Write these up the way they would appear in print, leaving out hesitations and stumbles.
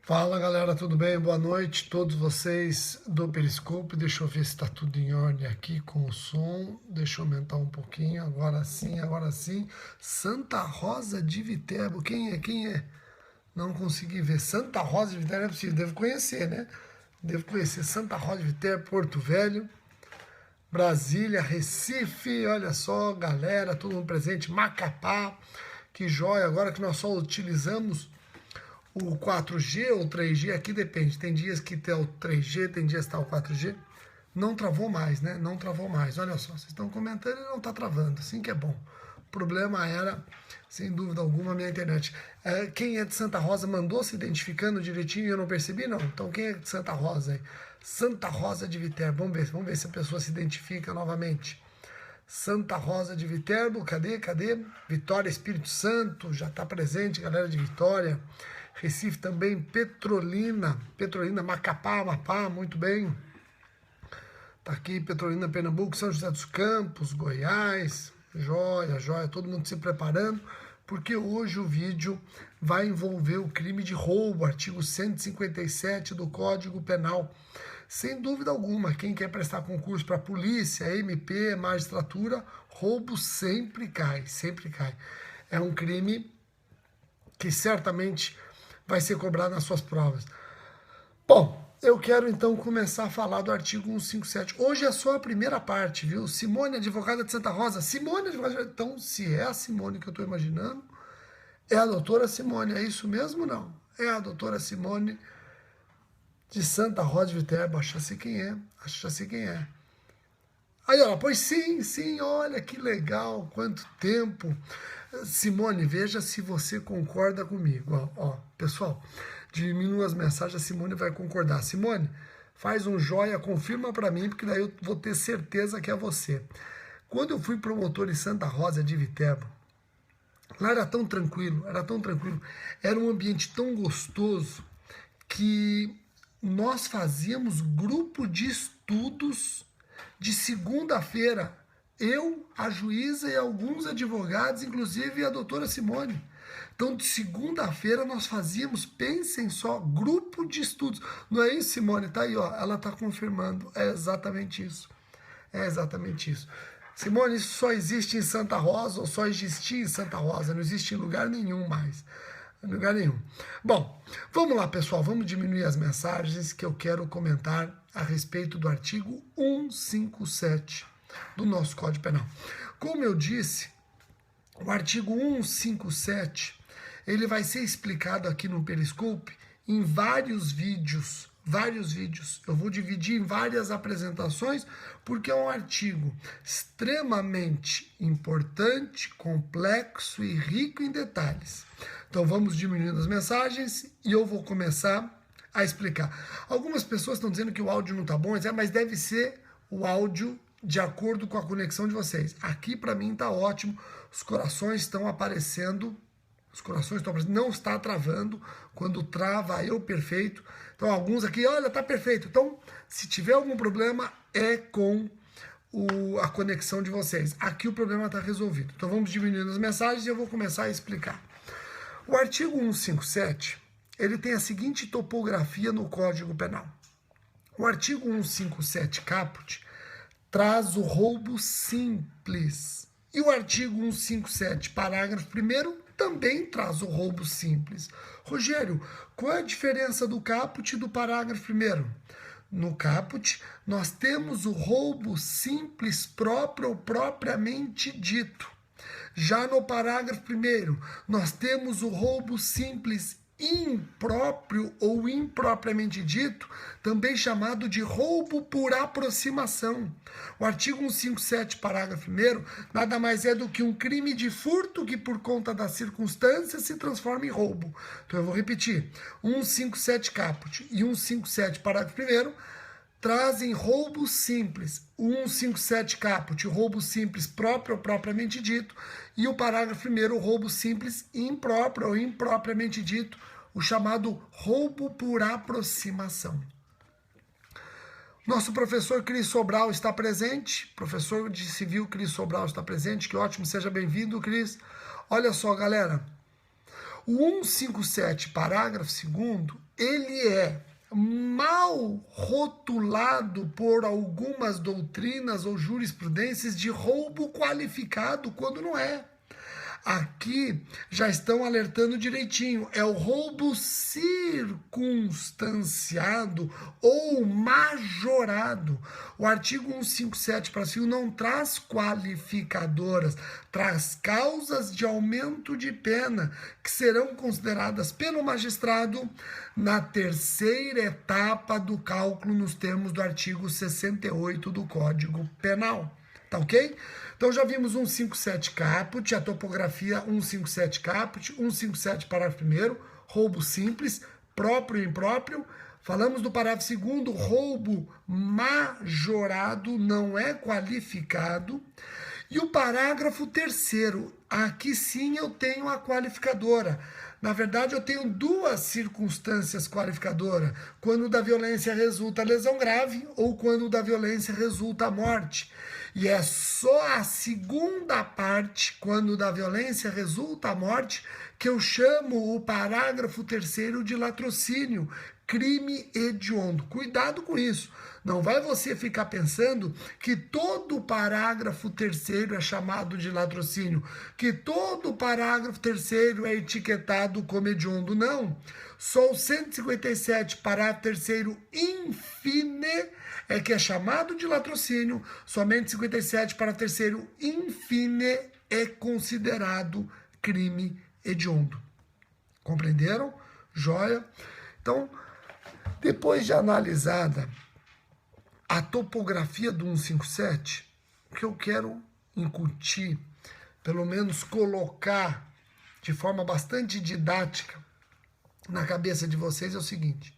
Fala galera, tudo bem? Boa noite, todos vocês do Periscope. Deixa eu ver se está tudo em ordem aqui com o som. Deixa eu aumentar um pouquinho. Agora sim, agora sim. Santa Rosa de Viterbo. Quem é? Quem é? Não consegui ver. Santa Rosa de Viterbo é possível. Devo conhecer, né? Devo conhecer. Santa Rosa de Viterbo, Porto Velho, Brasília, Recife. Olha só, galera, todo mundo presente. Macapá. Que joia. Agora que nós só utilizamos o 4G ou 3G, aqui depende. Tem dias que tem o 3G, tem dias que está o 4G. Não travou mais, né? Não travou mais. Olha só, vocês estão comentando e não está travando. Assim que é bom. O problema era, sem dúvida alguma, a minha internet. Quem é de Santa Rosa mandou se identificando direitinho e eu não percebi, não. Então quem é de Santa Rosa aí? Santa Rosa de Viterbo. Vamos ver se a pessoa se identifica novamente. Santa Rosa de Viterbo, cadê? Vitória, Espírito Santo, já está presente, galera de Vitória. Recife também, Petrolina, Macapá, Amapá, muito bem. Tá aqui, Petrolina, Pernambuco, São José dos Campos, Goiás, joia, todo mundo se preparando, porque hoje o vídeo vai envolver o crime de roubo, artigo 157 do Código Penal. Sem dúvida alguma, quem quer prestar concurso para polícia, MP, magistratura, roubo sempre cai, sempre cai. É um crime que certamente vai ser cobrado nas suas provas. Bom, eu quero então começar a falar do artigo 157. Hoje é só a primeira parte, viu? Simone, advogada de Santa Rosa. Simone, advogada de... Então, se é a Simone que eu estou imaginando, é a doutora Simone. É isso mesmo? Não. É a doutora Simone de Santa Rosa de Viterbo. Já sei quem é. Aí, ó, pois sim, olha que legal, quanto tempo. Simone, veja se você concorda comigo. Ó, pessoal, diminua as mensagens, a Simone vai concordar. Simone, faz um joia, confirma para mim, porque daí eu vou ter certeza que é você. Quando eu fui promotor em Santa Rosa de Viterbo, lá era tão tranquilo, era um ambiente tão gostoso que nós fazíamos grupo de estudos de segunda-feira. Eu, a juíza e alguns advogados, inclusive a doutora Simone. Então, de segunda-feira nós fazíamos, pensem só, grupo de estudos. Não é isso, Simone? Tá aí, ó, ela está confirmando. É exatamente isso. Simone, isso só existe em Santa Rosa, ou só existia em Santa Rosa, não existe em lugar nenhum mais. Bom, vamos lá, pessoal, vamos diminuir as mensagens que eu quero comentar a respeito do artigo 157 do nosso Código Penal. Como eu disse, o artigo 157, ele vai ser explicado aqui no Periscope em vários vídeos. Eu vou dividir em várias apresentações, porque é um artigo extremamente importante, complexo e rico em detalhes. Então vamos diminuindo as mensagens e eu vou começar a explicar. Algumas pessoas estão dizendo que o áudio não está bom, mas deve ser o áudio de acordo com a conexão de vocês. Aqui para mim está ótimo, os corações estão aparecendo, não está travando, quando trava eu perfeito. Então alguns aqui, olha, tá perfeito. Então, se tiver algum problema, é com a conexão de vocês. Aqui o problema está resolvido. Então vamos diminuindo as mensagens e eu vou começar a explicar. O artigo 157, ele tem a seguinte topografia no Código Penal. O artigo 157 caput traz o roubo simples. E o artigo 157, parágrafo 1º, também traz o roubo simples. Rogério, qual é a diferença do caput e do parágrafo 1º? No caput, nós temos o roubo simples próprio ou propriamente dito. Já no parágrafo 1º, nós temos o roubo simples impróprio ou impropriamente dito, também chamado de roubo por aproximação. O artigo 157, parágrafo 1º, nada mais é do que um crime de furto que por conta das circunstâncias se transforma em roubo. Então eu vou repetir, 157 caput e 157, parágrafo 1º, trazem roubo simples. O 157 caput, o roubo simples próprio ou propriamente dito, e o parágrafo 1º, o roubo simples impróprio ou impropriamente dito, o chamado roubo por aproximação. Nosso professor Cris Sobral está presente, professor de civil Cris Sobral está presente, que ótimo, seja bem-vindo, Cris. Olha só, galera, o 157, parágrafo 2º, ele é mal rotulado por algumas doutrinas ou jurisprudências de roubo qualificado, quando não é. Aqui já estão alertando direitinho, é o roubo circunstanciado ou majorado. O artigo 157, parágrafo 1, não traz qualificadoras, traz causas de aumento de pena, que serão consideradas pelo magistrado na terceira etapa do cálculo nos termos do artigo 68 do Código Penal. Tá ok? Então já vimos 157 caput, a topografia 157 caput, 157 parágrafo 1º, roubo simples, próprio e impróprio. Falamos do parágrafo 2º, roubo majorado, não é qualificado. E o parágrafo 3º, aqui sim eu tenho a qualificadora. Na verdade, eu tenho duas circunstâncias qualificadoras, quando da violência resulta lesão grave ou quando da violência resulta morte. E é só a segunda parte, quando da violência resulta a morte, que eu chamo o parágrafo 3º de latrocínio, crime hediondo. Cuidado com isso. Não vai você ficar pensando que todo o parágrafo 3º é chamado de latrocínio, que todo o parágrafo 3º é etiquetado como hediondo. Não. Só o 157, parágrafo 3º, infine, é que é chamado de latrocínio. Somente 57, parágrafo 3º, infine, é considerado crime hediondo. Compreenderam? Joia? Então, depois de analisada a topografia do 157, o que eu quero incutir, pelo menos colocar de forma bastante didática na cabeça de vocês é o seguinte: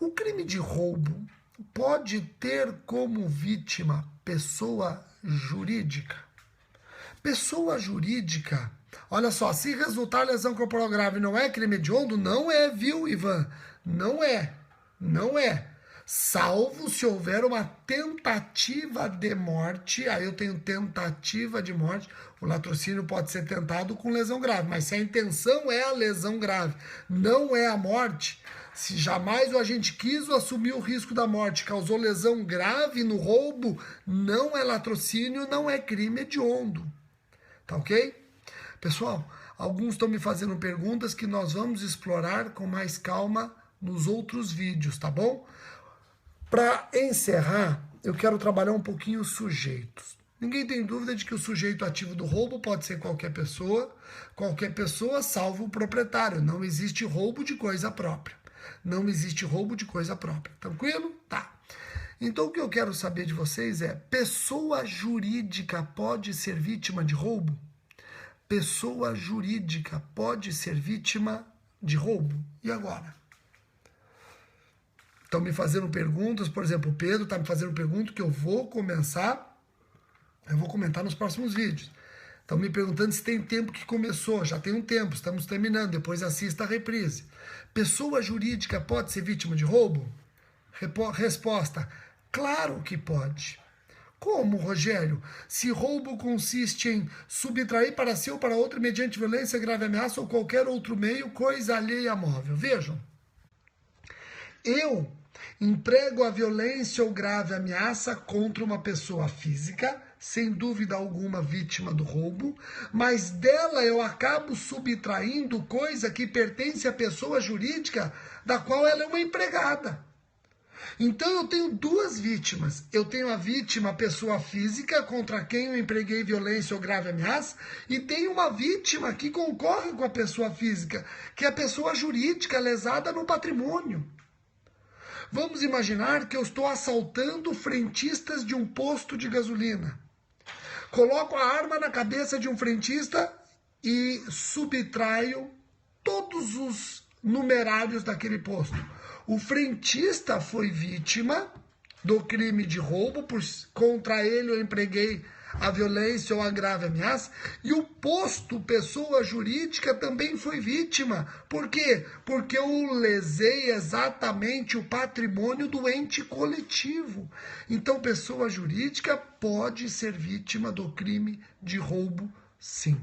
o crime de roubo pode ter como vítima pessoa jurídica. Pessoa jurídica, olha só, se resultar lesão corporal grave não é crime hediondo, não é, viu, Ivan? Não é, não é. Salvo se houver uma tentativa de morte, aí eu tenho tentativa de morte, o latrocínio pode ser tentado com lesão grave, mas se a intenção é a lesão grave, não é a morte, se jamais o agente quis ou assumiu o risco da morte, causou lesão grave no roubo, não é latrocínio, não é crime hediondo. Tá ok? Pessoal, alguns estão me fazendo perguntas que nós vamos explorar com mais calma nos outros vídeos, tá bom? Para encerrar, eu quero trabalhar um pouquinho os sujeitos. Ninguém tem dúvida de que o sujeito ativo do roubo pode ser qualquer pessoa salvo o proprietário. Não existe roubo de coisa própria. Não existe roubo de coisa própria. Tranquilo? Tá. Então o que eu quero saber de vocês é: pessoa jurídica pode ser vítima de roubo? Pessoa jurídica pode ser vítima de roubo? E agora? Estão me fazendo perguntas, por exemplo, o Pedro está me fazendo pergunta que eu vou comentar nos próximos vídeos. Estão me perguntando se tem tempo que começou, já tem um tempo, estamos terminando, depois assista a reprise. Pessoa jurídica pode ser vítima de roubo? Resposta: claro que pode. Como, Rogério? Se roubo consiste em subtrair para si ou para outro mediante violência, grave ameaça ou qualquer outro meio, coisa alheia a móvel. Vejam, eu emprego a violência ou grave ameaça contra uma pessoa física, sem dúvida alguma vítima do roubo, mas dela eu acabo subtraindo coisa que pertence à pessoa jurídica da qual ela é uma empregada. Então eu tenho duas vítimas. Eu tenho a vítima, a pessoa física, contra quem eu empreguei violência ou grave ameaça, e tenho uma vítima que concorre com a pessoa física, que é a pessoa jurídica lesada no patrimônio. Vamos imaginar que eu estou assaltando frentistas de um posto de gasolina. Coloco a arma na cabeça de um frentista e subtraio todos os numerários daquele posto. O frentista foi vítima do crime de roubo, contra ele eu empreguei a violência ou a grave ameaça, e o posto, pessoa jurídica, também foi vítima. Por quê? Porque eu lesei exatamente o patrimônio do ente coletivo. Então, pessoa jurídica pode ser vítima do crime de roubo, sim.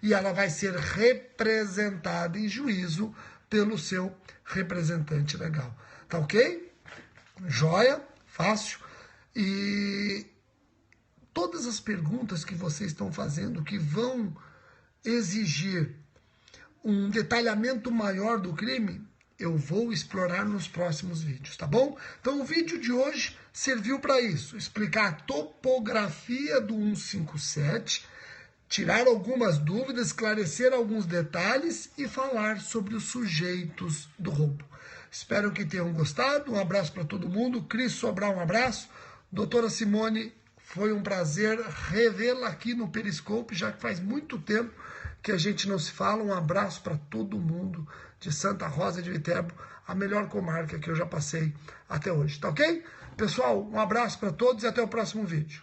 E ela vai ser representada em juízo pelo seu representante legal. Tá ok? Joia, fácil. E todas as perguntas que vocês estão fazendo que vão exigir um detalhamento maior do crime, eu vou explorar nos próximos vídeos, tá bom? Então o vídeo de hoje serviu para isso, explicar a topografia do 157, tirar algumas dúvidas, esclarecer alguns detalhes e falar sobre os sujeitos do roubo. Espero que tenham gostado, um abraço para todo mundo, Cris Sobral, um abraço, doutora Simone, foi um prazer revê-la aqui no Periscope, já que faz muito tempo que a gente não se fala. Um abraço para todo mundo de Santa Rosa de Viterbo, a melhor comarca que eu já passei até hoje, tá ok? Pessoal, um abraço para todos e até o próximo vídeo.